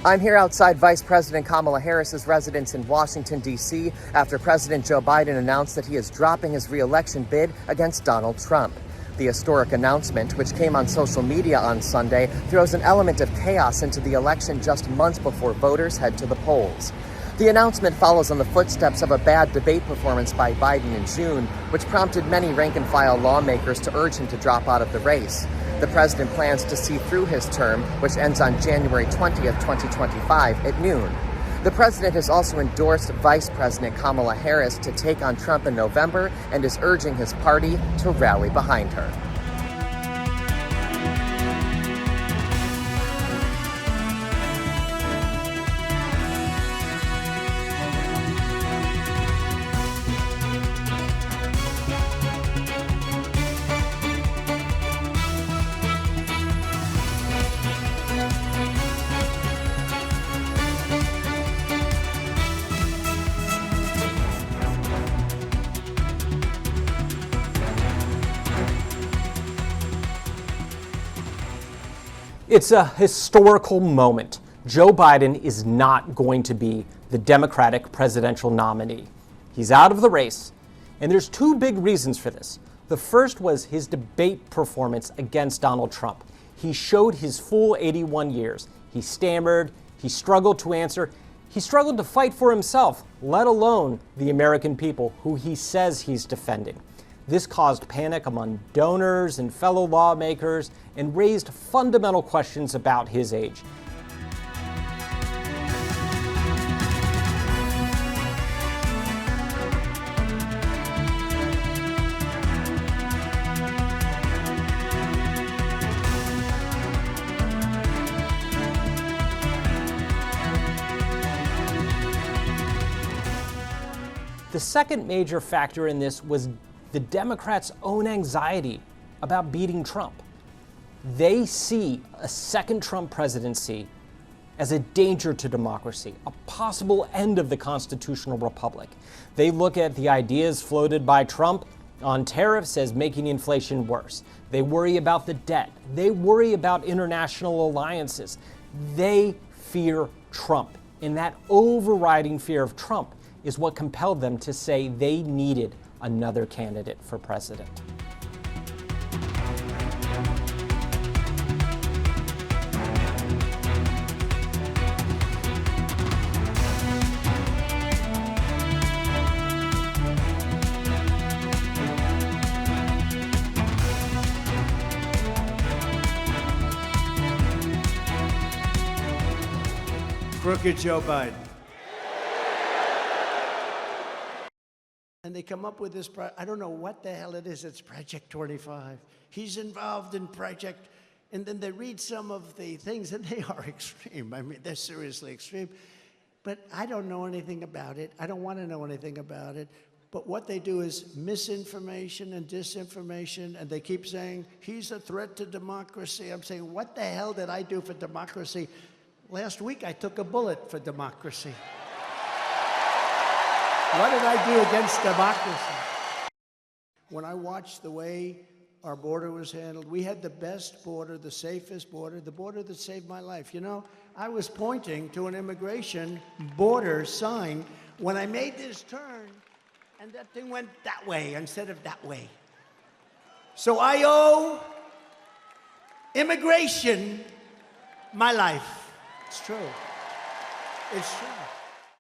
I'm here outside Vice President Kamala Harris's residence in Washington, D.C., after President Joe Biden announced that he is dropping his re-election bid against Donald Trump. The historic announcement, which came on social media on Sunday, throws an element of chaos into the election just months before voters head to the polls. The announcement follows on the footsteps of a bad debate performance by Biden in June, which prompted many rank-and-file lawmakers to urge him to drop out of the race. The president plans to see through his term, which ends on January 20th, 2025 at noon. The president has also endorsed Vice President Kamala Harris to take on Trump in November and is urging his party to rally behind her. It's a historical moment. Joe Biden is not going to be the Democratic presidential nominee. He's out of the race, and there's two big reasons for this. The first was his debate performance against Donald Trump. He showed his full 81 years. He stammered, he struggled to answer, he struggled to fight for himself, let alone the American people who he says he's defending. This caused panic among donors and fellow lawmakers and raised fundamental questions about his age. The second major factor in this was the Democrats' own anxiety about beating Trump. They see a second Trump presidency as a danger to democracy, a possible end of the constitutional republic. They look at the ideas floated by Trump on tariffs as making inflation worse. They worry about the debt. They worry about international alliances. They fear Trump. And that overriding fear of Trump is what compelled them to say they needed another candidate for president. Crooked Joe Biden. And they come up with this, I don't know what the hell it is, it's Project 25. He's involved in Project, and then they read some of the things, and they are extreme. I mean, they're seriously extreme. But I don't know anything about it. I don't want to know anything about it. But what they do is misinformation and disinformation, and they keep saying, he's a threat to democracy. I'm saying, what the hell did I do for democracy? Last week, I took a bullet for democracy. What did I do against democracy? When I watched the way our border was handled, we had the best border, the safest border, the border that saved my life. You know, I was pointing to an immigration border sign when I made this turn, and that thing went that way instead of that way. So I owe immigration my life. It's true. It's true.